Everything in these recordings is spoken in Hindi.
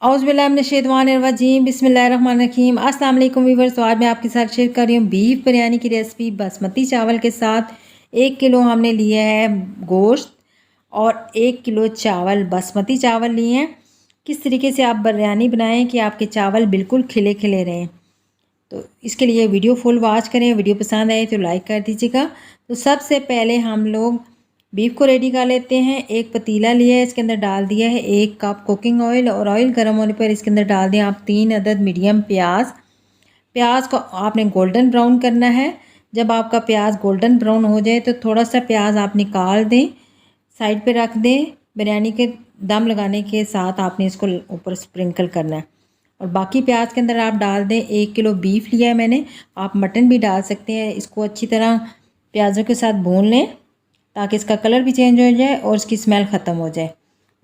औज़ुबिल्लाहिमिनश्शैतानिर्रजीम बिस्मिल्लाहिर्रहमानिर्रहीम। अस्सलाम वालेकुम व्यूअर्स। तो आज मैं आपके साथ शेयर कर रही हूँ बीफ बिरयानी की रेसिपी। बासमती चावल के साथ 1 किलो हमने लिया है गोश्त और 1 किलो चावल बासमती चावल लिए हैं। किस तरीके से आप बिरयानी बनाएं कि आपके चावल बिल्कुल खिले खिले रहें, तो इसके लिए वीडियो फुल वॉच करें। वीडियो पसंद आए तो लाइक कर दीजिएगा। तो सबसे पहले हम लोग बीफ को रेडी कर लेते हैं। एक पतीला लिया है, इसके अंदर डाल दिया है 1 कप कुकिंग ऑयल और ऑयल गर्म होने पर इसके अंदर डाल दें आप 3 अदद मीडियम प्याज। प्याज को आपने गोल्डन ब्राउन करना है। जब आपका प्याज गोल्डन ब्राउन हो जाए तो थोड़ा सा प्याज आप निकाल दें, साइड पे रख दें। बिरयानी के दम लगाने के साथ आपने इसको ऊपर स्प्रिंकल करना है और बाकी प्याज के अंदर आप डाल दें 1 किलो बीफ लिया है मैंने, आप मटन भी डाल सकते हैं। इसको अच्छी तरह प्याज़ों के साथ भून लें ताकि इसका कलर भी चेंज हो जाए और इसकी स्मेल ख़त्म हो जाए।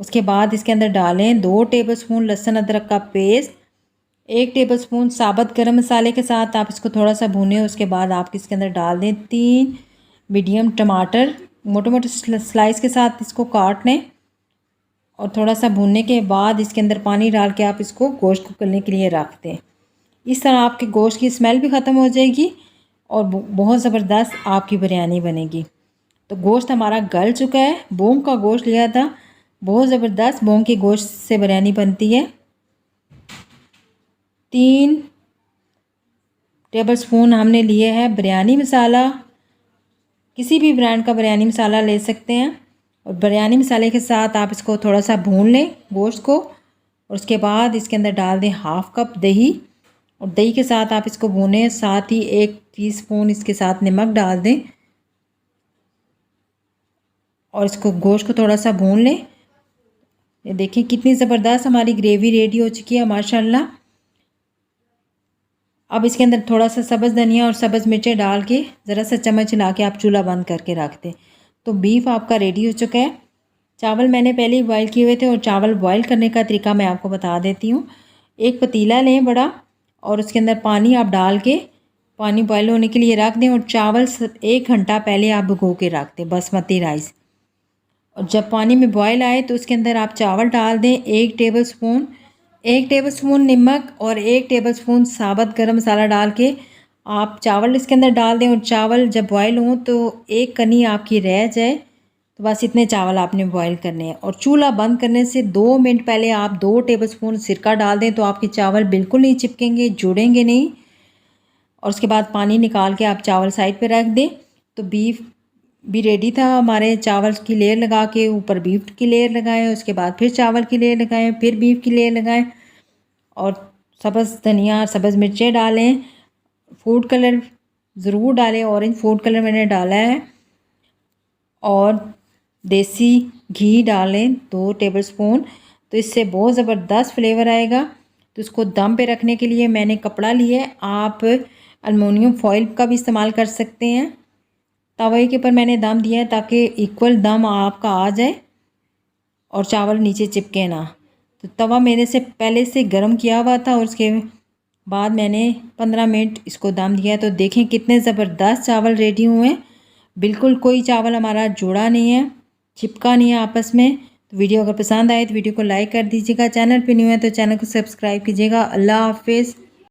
उसके बाद इसके अंदर डालें 2 टेबलस्पून लहसुन अदरक का पेस्ट, 1 टेबलस्पून साबुत गरम मसाले के साथ आप इसको थोड़ा सा भूनें। उसके बाद आप इसके अंदर डाल दें 3 मीडियम टमाटर, मोटे मोटे स्लाइस के साथ इसको काट लें और थोड़ा सा भूनने के बाद इसके अंदर पानी डाल के आप इसको गोश्त को गलने के लिए रख दें। इस तरह आपके गोश्त की स्मेल भी ख़त्म हो जाएगी और बहुत ज़बरदस्त आपकी बिरयानी बनेगी। तो गोश्त हमारा गल चुका है। बोंग का गोश्त लिया था, बहुत ज़बरदस्त बोंग के गोश्त से बिरयानी बनती है। 3 टेबलस्पून हमने लिए है बिरयानी मसाला, किसी भी ब्रांड का बिरयानी मसाला ले सकते हैं और बिरयानी मसाले के साथ आप इसको थोड़ा सा भून लें गोश्त को और उसके बाद इसके अंदर डाल दें 1/2 कप दही और दही के साथ आप इसको भूनें। साथ ही 1 टीस्पून इसके साथ नमक डाल दें और इसको गोश्त को थोड़ा सा भून लें। ये देखिए कितनी ज़बरदस्त हमारी ग्रेवी रेडी हो चुकी है माशाल्लाह। अब इसके अंदर थोड़ा सा सब्ज़ धनिया और सब्ज़ मिर्चें डाल के ज़रा सा चम्मच हिला के आप चूल्हा बंद करके रख दें। तो बीफ आपका रेडी हो चुका है। चावल मैंने पहले ही बॉयल किए हुए थे और चावल बॉयल करने का तरीका मैं आपको बता देती हूँ। एक पतीला लें बड़ा और उसके अंदर पानी आप डाल के पानी बॉयल होने के लिए रख दें और चावल 1 घंटा पहले आप भिगो के रख दें बासमती राइस। और जब पानी में बॉयल आए तो उसके अंदर आप चावल डाल दें 1 टेबलस्पून नमक और 1 टेबलस्पून साबुत गरम मसाला डाल के आप चावल इसके अंदर डाल दें और चावल जब बॉयल हों तो एक कनी आपकी रह जाए, तो बस इतने चावल आपने बॉयल करने हैं। और चूल्हा बंद करने से 2 मिनट पहले आप 2 टेबलस्पून सिरका डाल दें तो आपके चावल बिल्कुल नहीं चिपकेंगे, जुड़ेंगे नहीं। और उसके बाद पानी निकाल के आप चावल साइड पे रख दें। तो बीफ भी रेडी था हमारे। चावल की लेयर लगा के ऊपर बीफ की लेयर लगाएं, उसके बाद फिर चावल की लेयर लगाएं, फिर बीफ की लेयर लगाएं और सब्ज़ धनिया सब्ज़ मिर्चें डालें। फूड कलर ज़रूर डालें, ऑरेंज फूड कलर मैंने डाला है और देसी घी डालें 2 टेबलस्पून, तो इससे बहुत ज़बरदस्त फ्लेवर आएगा। तो इसको दम पे रखने के लिए मैंने कपड़ा लिया है, आप एलुमिनियम फॉइल का भी इस्तेमाल कर सकते हैं। तवे के ऊपर मैंने दम दिया है ताकि इक्वल दम आपका आ जाए और चावल नीचे चिपके ना। तो तवा मेरे से पहले से गर्म किया हुआ था और उसके बाद मैंने 15 मिनट इसको दम दिया है। तो देखें कितने ज़बरदस्त चावल रेडी हुए हैं। बिल्कुल कोई चावल हमारा जुड़ा नहीं है, चिपका नहीं है आपस में। तो वीडियो अगर पसंद आए तो वीडियो को लाइक कर दीजिएगा। चैनल पे न्यू है तो चैनल को सब्सक्राइब कीजिएगा। अल्लाह हाफिज़।